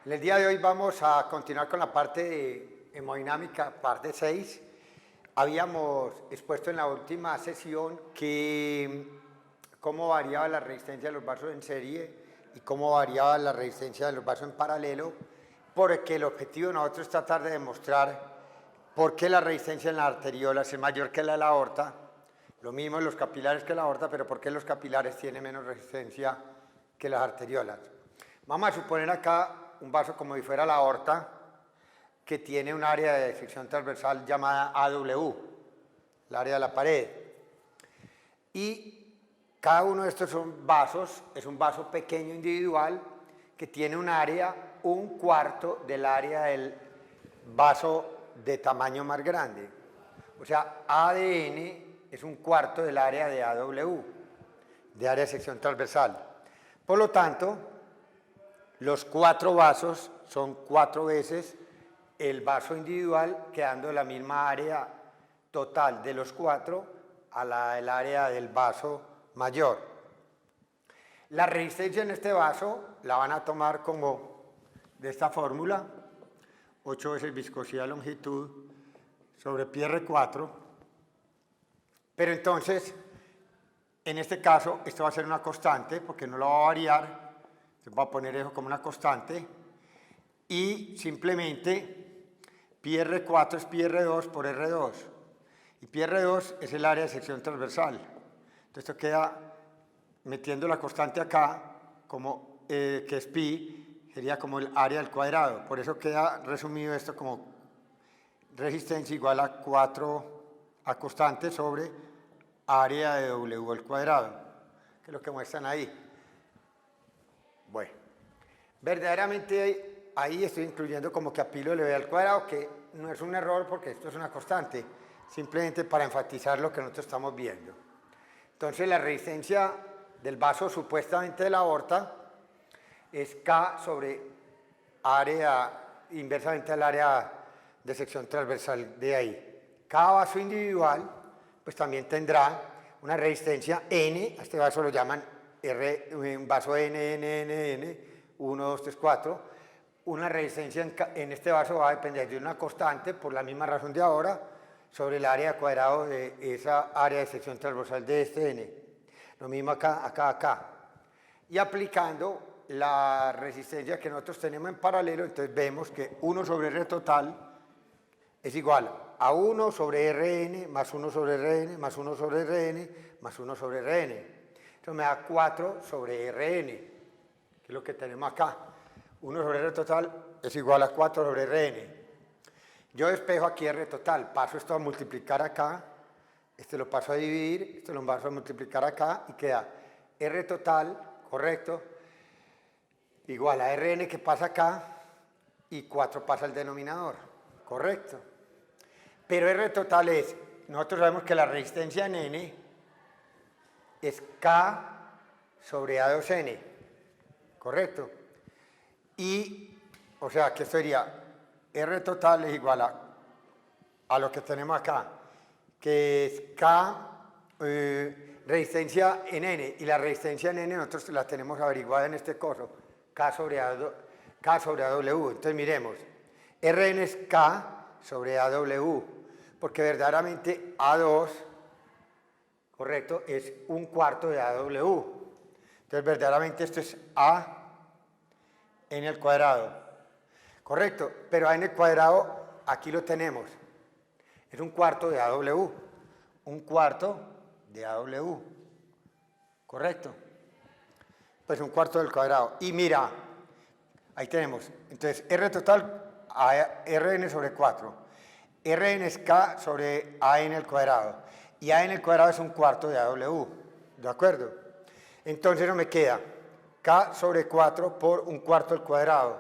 En el día de hoy vamos a continuar con la parte de hemodinámica, parte 6. Habíamos expuesto en la última sesión cómo variaba la resistencia de los vasos en serie y cómo variaba la resistencia de los vasos en paralelo, porque el objetivo de nosotros es tratar de demostrar por qué la resistencia en las arteriolas es mayor que la de la aorta, lo mismo en los capilares que la aorta, pero por qué los capilares tienen menos resistencia que las arteriolas. Vamos a suponer acá un vaso como si fuera la aorta, que tiene un área de sección transversal llamada AW, el área de la pared. Y cada uno de estos vasos es un vaso pequeño individual que tiene un área, un cuarto del área del vaso de tamaño más grande. O sea, ADN es un cuarto del área de AW, de área de sección transversal. Por lo tanto, los 4 vasos son 4 veces el vaso individual, quedando la misma área total de los 4 a la del área del vaso mayor. La resistencia en este vaso la van a tomar como de esta fórmula, 8 veces viscosidad longitud sobre pi R4. Pero entonces, en este caso, esto va a ser una constante porque no lo va a variar. Entonces voy a poner eso como una constante. Y simplemente pi R4 es pi R2 por R2. Y pi R2 es el área de sección transversal. Entonces esto queda, metiendo la constante acá, como, que es pi, sería como el área al cuadrado. Por eso queda resumido esto como resistencia igual a 4 a constante sobre área de W al cuadrado, que es lo que muestran ahí. Bueno, verdaderamente ahí estoy incluyendo como que a pi LV al cuadrado, que no es un error porque esto es una constante, simplemente para enfatizar lo que nosotros estamos viendo. Entonces la resistencia del vaso supuestamente de la aorta es K sobre área, inversamente al área de sección transversal de ahí. Cada vaso individual pues también tendrá una resistencia N, a este vaso lo llaman un vaso N, 1, 2, 3, 4. Una resistencia en este vaso va a depender de una constante, por la misma razón de ahora, sobre el área cuadrado de esa área de sección transversal de este N. Lo mismo acá. Y aplicando la resistencia que nosotros tenemos en paralelo, entonces vemos que 1 sobre R total es igual a 1 sobre Rn más 1 sobre Rn más 1 sobre Rn más 1 sobre Rn. Esto me da 4 sobre Rn, que es lo que tenemos acá. 1 sobre R total es igual a 4 sobre Rn. Yo despejo aquí R total, paso esto a multiplicar acá, este lo paso a dividir, esto lo paso a multiplicar acá y queda R total, correcto, igual a Rn que pasa acá y 4 pasa al denominador, correcto. Pero R total es, nosotros sabemos que la resistencia en N es K sobre A2N, ¿correcto? Y, o sea, que sería R total es igual a lo que tenemos acá, que es K, resistencia en N, y la resistencia en N nosotros la tenemos averiguada en este coso, K sobre AW. Entonces miremos, Rn es K sobre AW, porque verdaderamente A2, correcto, es un cuarto de AW. Entonces verdaderamente esto es A en el cuadrado, correcto, pero A en el cuadrado aquí lo tenemos, es un cuarto de AW, un cuarto de AW, correcto, pues un cuarto del cuadrado. Y mira, ahí tenemos, entonces R total a Rn sobre 4, Rn es K sobre A en el cuadrado, y A en el cuadrado es un cuarto de AW, ¿de acuerdo? Entonces no me queda K sobre 4 por un cuarto al cuadrado.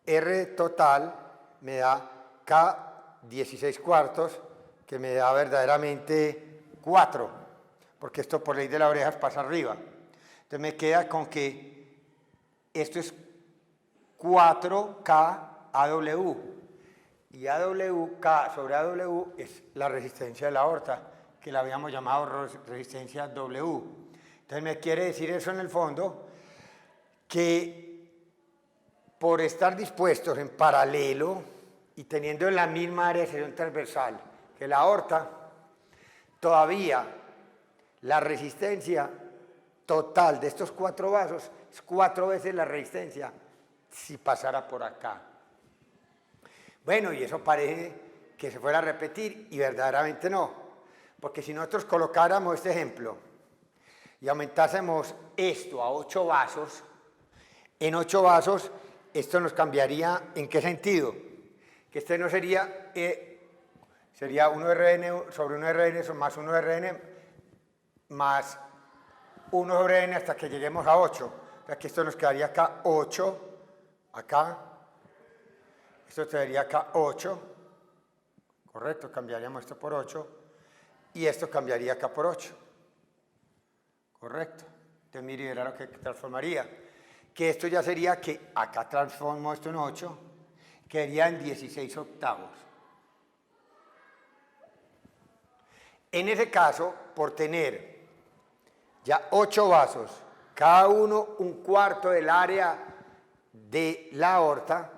R total me da K 16 cuartos, que me da verdaderamente 4, porque esto por ley de las orejas pasa arriba. Entonces me queda con que esto es 4K AW. Y AW, K sobre AW es la resistencia de la aorta, que la habíamos llamado resistencia W. Entonces me quiere decir eso en el fondo, que por estar dispuestos en paralelo y teniendo la misma área de sección transversal que la aorta, todavía la resistencia total de estos 4 vasos es 4 veces la resistencia si pasara por acá. Bueno, y eso parece que se fuera a repetir y verdaderamente no, porque si nosotros colocáramos este ejemplo y aumentásemos esto a 8 vasos, en 8 vasos esto nos cambiaría ¿en qué sentido? Que este no sería, sería 1Rn sobre 1Rn más 1Rn más 1 sobre n hasta que lleguemos a 8. O sea que esto nos quedaría acá 8, acá, esto quedaría acá 8, correcto, cambiaríamos esto por 8 y esto cambiaría acá por 8, correcto. Entonces mire, era lo que transformaría, que esto ya sería que acá transformo esto en 8, quedaría en 16 octavos. En ese caso, por tener ya 8 vasos, cada uno un cuarto del área de la aorta,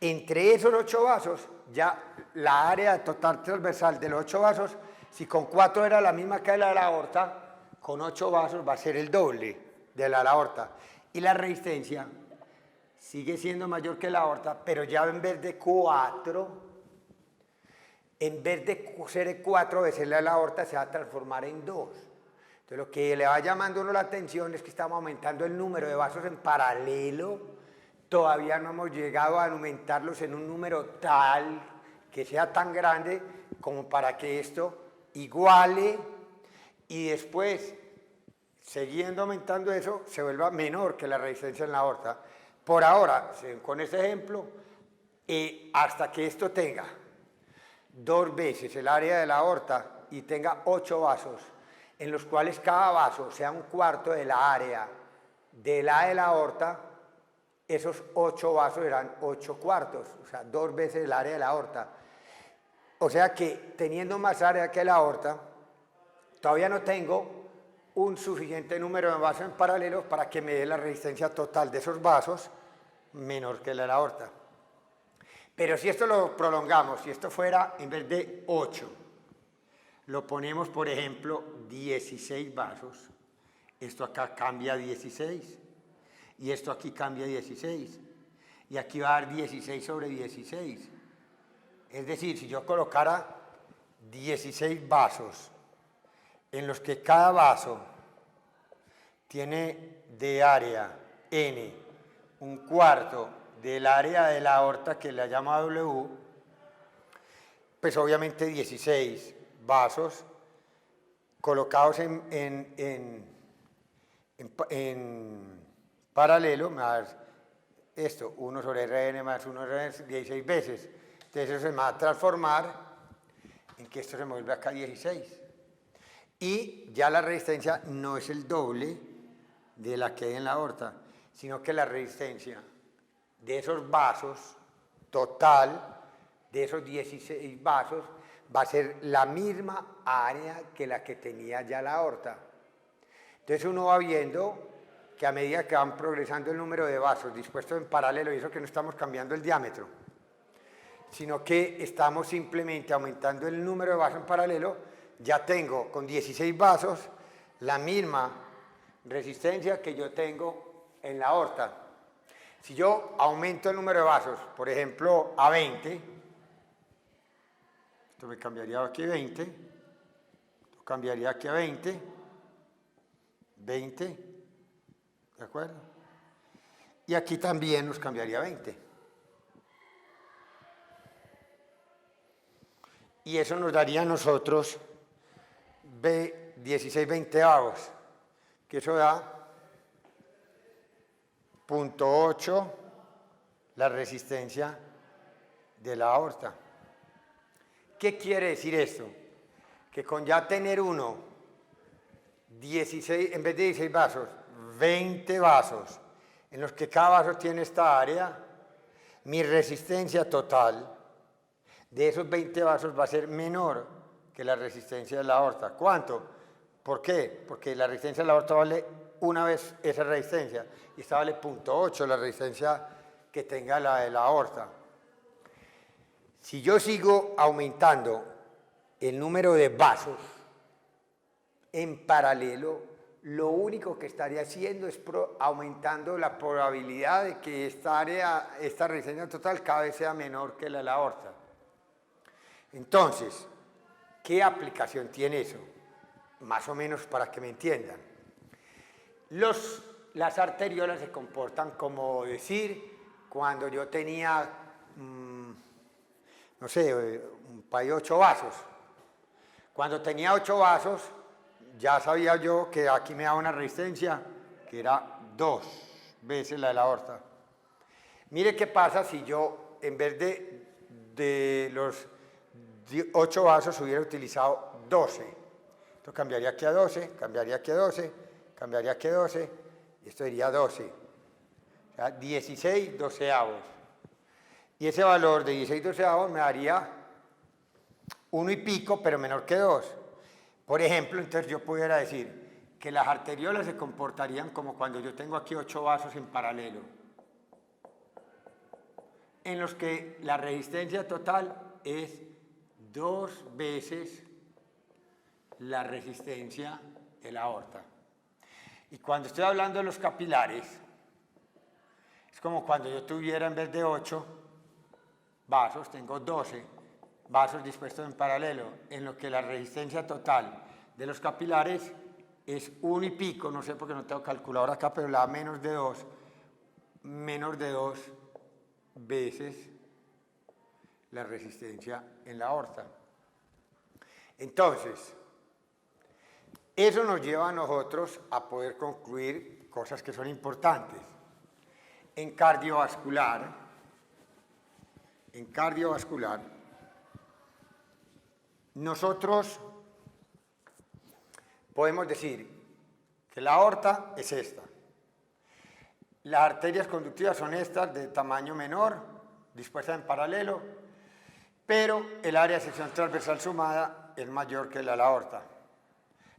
entre esos 8 vasos, ya la área total transversal de los 8 vasos, si con 4 era la misma que la de la aorta, con 8 vasos va a ser el doble de la aorta. Y la resistencia sigue siendo mayor que la aorta, pero ya en vez de 4, en vez de ser 4 veces la aorta, se va a transformar en 2. Entonces lo que le va llamando a uno la atención es que estamos aumentando el número de vasos en paralelo, todavía no hemos llegado a aumentarlos en un número tal que sea tan grande como para que esto iguale y después, siguiendo aumentando eso, se vuelva menor que la resistencia en la aorta. Por ahora, con este ejemplo, hasta que esto tenga 2 veces el área de la aorta y tenga 8 vasos, en los cuales cada vaso sea un cuarto de la área de la aorta, esos 8 vasos eran 8 cuartos, o sea, 2 veces el área de la aorta. O sea que teniendo más área que la aorta, todavía no tengo un suficiente número de vasos en paralelo para que me dé la resistencia total de esos vasos menor que la de la aorta. Pero si esto lo prolongamos, si esto fuera en vez de 8, lo ponemos, por ejemplo, 16 vasos. Esto acá cambia a 16. Y esto aquí cambia a 16. Y aquí va a dar 16 sobre 16. Es decir, si yo colocara 16 vasos, en los que cada vaso tiene de área n un cuarto del área de la aorta que la llama W, pues obviamente 16 vasos colocados en paralelo, más esto, 1 sobre Rn más 1 Rn, 16 veces. Entonces eso se va a transformar en que esto se vuelve acá 16. Y ya la resistencia no es el doble de la que hay en la aorta, sino que la resistencia de esos vasos, total, de esos 16 vasos, va a ser la misma área que la que tenía ya la aorta. Entonces uno va viendo que a medida que van progresando el número de vasos dispuestos en paralelo, y eso que no estamos cambiando el diámetro, sino que estamos simplemente aumentando el número de vasos en paralelo, ya tengo con 16 vasos la misma resistencia que yo tengo en la aorta. Si yo aumento el número de vasos, por ejemplo, a 20, esto me cambiaría aquí a 20, esto cambiaría aquí a 20, 20, ¿de acuerdo? Y aquí también nos cambiaría a 20. Y eso nos daría a nosotros 16 veinteavos, que eso da 0.8 la resistencia de la aorta. ¿Qué quiere decir esto? Que con ya tener uno 16, en vez de 16 vasos, 20 vasos, en los que cada vaso tiene esta área, mi resistencia total de esos 20 vasos va a ser menor que la resistencia de la aorta. ¿Cuánto? ¿Por qué? Porque la resistencia de la aorta vale una vez esa resistencia, y esta vale 0.8 la resistencia que tenga la de la aorta. Si yo sigo aumentando el número de vasos en paralelo, lo único que estaría haciendo es aumentando la probabilidad de que esta resistencia total cada vez sea menor que la de la aorta. Entonces, ¿qué aplicación tiene eso? Más o menos para que me entiendan. Las arteriolas se comportan como decir, cuando yo tenía, no sé, un par de 8 vasos. Cuando tenía 8 vasos, ya sabía yo que aquí me daba una resistencia que era 2 veces la de la aorta. Mire qué pasa si yo, en vez de los 8 vasos, hubiera utilizado 12. Esto cambiaría aquí a 12, cambiaría aquí a 12, cambiaría aquí a 12, y esto sería 12. O sea, 16 doceavos. Y ese valor de 16 doceavos me daría 1 y pico, pero menor que 2. Por ejemplo, entonces yo pudiera decir que las arteriolas se comportarían como cuando yo tengo aquí 8 vasos en paralelo, en los que la resistencia total es 2 veces la resistencia de la aorta. Y cuando estoy hablando de los capilares, es como cuando yo tuviera en vez de 8 vasos, tengo 12 vasos dispuestos en paralelo, en lo que la resistencia total de los capilares es 1 y pico, no sé porque no tengo calculadora acá, pero la da menos de 2 veces la resistencia en la aorta. Entonces, eso nos lleva a nosotros a poder concluir cosas que son importantes. En cardiovascular, nosotros podemos decir que la aorta es esta. Las arterias conductivas son estas de tamaño menor, dispuestas en paralelo, pero el área de sección transversal sumada es mayor que la de la aorta.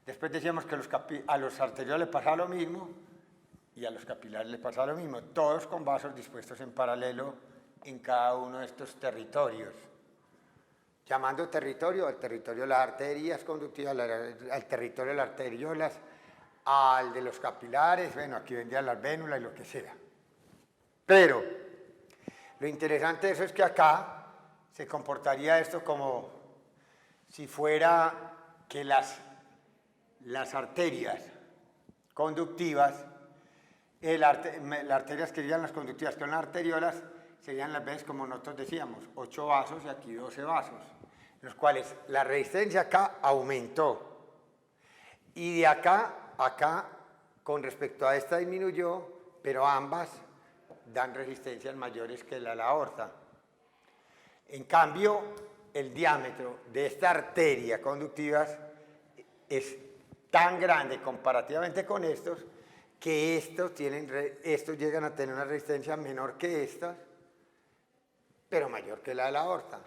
Después decíamos que a los arterioles les pasaba lo mismo y a los capilares les pasaba lo mismo, todos con vasos dispuestos en paralelo en cada uno de estos territorios. Llamando territorio al territorio de las arterias conductivas, al territorio de las arteriolas, al de los capilares, bueno, aquí vendrían las vénulas y lo que sea. Pero lo interesante de eso es que acá se comportaría esto como si fuera que las arterias conductivas, las arterias que serían las conductivas con las arteriolas, serían las veces como nosotros decíamos, 8 vasos y aquí 12 vasos, en los cuales la resistencia acá aumentó. Y de acá a acá, con respecto a esta disminuyó, pero ambas dan resistencias mayores que la aorta. En cambio, el diámetro de esta arteria conductiva es tan grande comparativamente con estos, que estos llegan a tener una resistencia menor que estas, pero mayor que la de la aorta.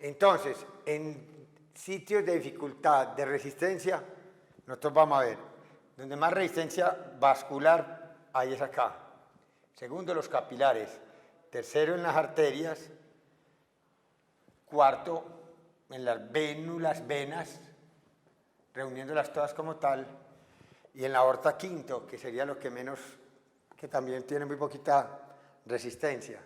Entonces, en sitios de dificultad de resistencia, nosotros vamos a ver, donde más resistencia vascular hay es acá. Segundo, los capilares. Tercero, en las arterias. Cuarto, en las vénulas, venas, reuniéndolas todas como tal. Y en la aorta, quinto, que sería lo que menos, que también tiene muy poquita resistencia.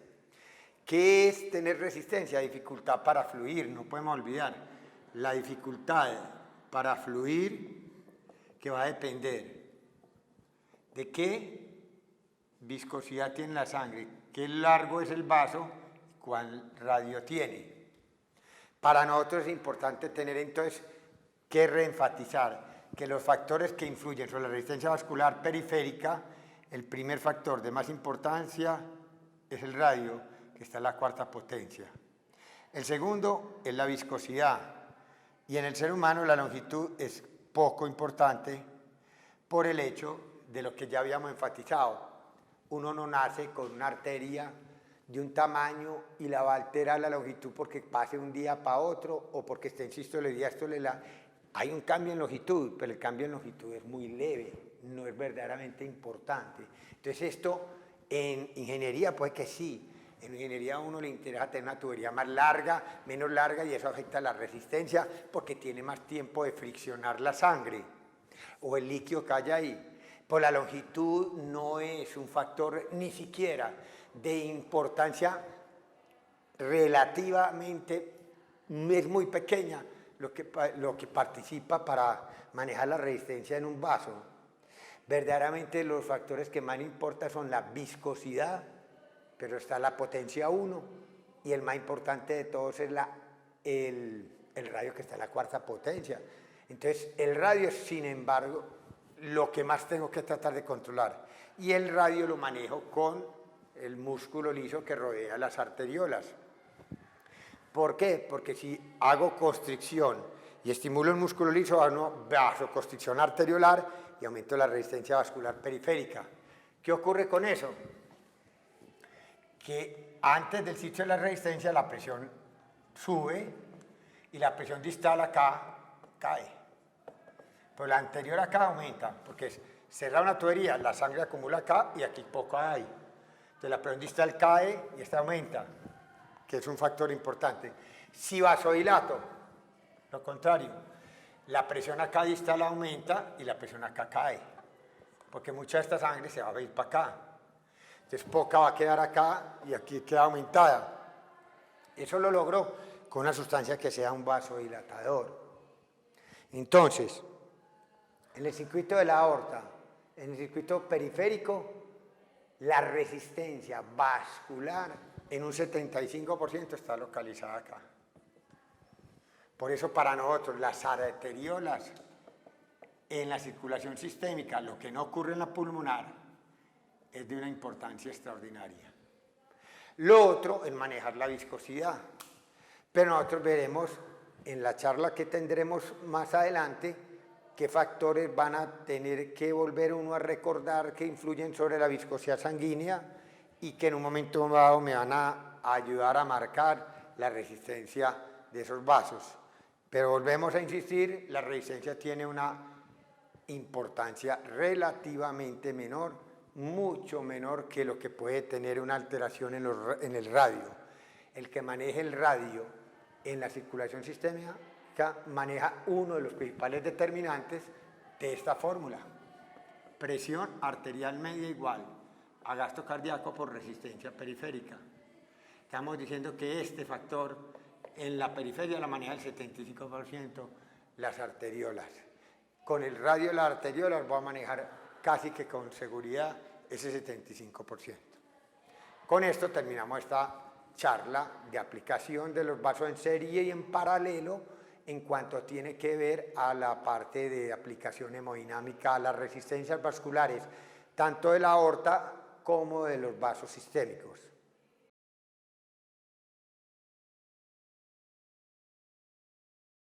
¿Qué es tener resistencia? Dificultad para fluir, no podemos olvidar. La dificultad para fluir que va a depender de qué viscosidad tiene la sangre, qué largo es el vaso, cuál radio tiene. Para nosotros es importante tener entonces que reenfatizar que los factores que influyen sobre la resistencia vascular periférica, el primer factor de más importancia es el radio, que está en la cuarta potencia. El segundo es la viscosidad, y en el ser humano la longitud es poco importante por el hecho de lo que ya habíamos enfatizado. Uno no nace con una arteria de un tamaño y la va a alterar la longitud porque pase un día para otro o porque esté en sístole y diástole. Hay un cambio en longitud, pero el cambio en longitud es muy leve, no es verdaderamente importante. Entonces esto En ingeniería puede que sí. En ingeniería a uno le interesa tener una tubería más larga, menos larga, y eso afecta la resistencia porque tiene más tiempo de friccionar la sangre o el líquido que haya ahí. Por la longitud no es un factor ni siquiera de importancia relativamente, es muy pequeña lo que participa para manejar la resistencia en un vaso. Verdaderamente los factores que más importan son la viscosidad, pero está la potencia 1 y el más importante de todos es el radio, que está en la cuarta potencia. Entonces el radio es, sin embargo, lo que más tengo que tratar de controlar, y el radio lo manejo con el músculo liso que rodea las arteriolas. ¿Por qué? Porque si hago constricción y estimulo el músculo liso, hago vasoconstricción arteriolar y aumento la resistencia vascular periférica. ¿Qué ocurre con eso? Que antes del sitio de la resistencia la presión sube y la presión distal acá cae. Pero la anterior acá aumenta, porque cerrar una tubería, la sangre acumula acá y aquí poco hay. Entonces la presión distal cae y esta aumenta, que es un factor importante. Si vasodilato, lo contrario, la presión acá distal aumenta y la presión acá cae, porque mucha de esta sangre se va a ir para acá. Entonces poca va a quedar acá y aquí queda aumentada. Eso lo logró con una sustancia que sea un vasodilatador. Entonces, en el circuito de la aorta, en el circuito periférico, la resistencia vascular en un 75% está localizada acá. Por eso para nosotros las arteriolas en la circulación sistémica, lo que no ocurre en la pulmonar, es de una importancia extraordinaria. Lo otro es manejar la viscosidad, pero nosotros veremos en la charla que tendremos más adelante qué factores van a tener que volver uno a recordar que influyen sobre la viscosidad sanguínea y que en un momento dado me van a ayudar a marcar la resistencia de esos vasos. Pero volvemos a insistir, la resistencia tiene una importancia relativamente menor, mucho menor que lo que puede tener una alteración en el radio. El que maneje el radio en la circulación sistémica maneja uno de los principales determinantes de esta fórmula: presión arterial media igual a gasto cardíaco por resistencia periférica. Estamos diciendo que este factor en la periferia la maneja el 75% las arteriolas. Con el radio de las arteriolas voy a manejar casi que con seguridad ese 75%. Con esto terminamos esta charla de aplicación de los vasos en serie y en paralelo en cuanto tiene que ver a la parte de aplicación hemodinámica a las resistencias vasculares, tanto de la aorta como de los vasos sistémicos.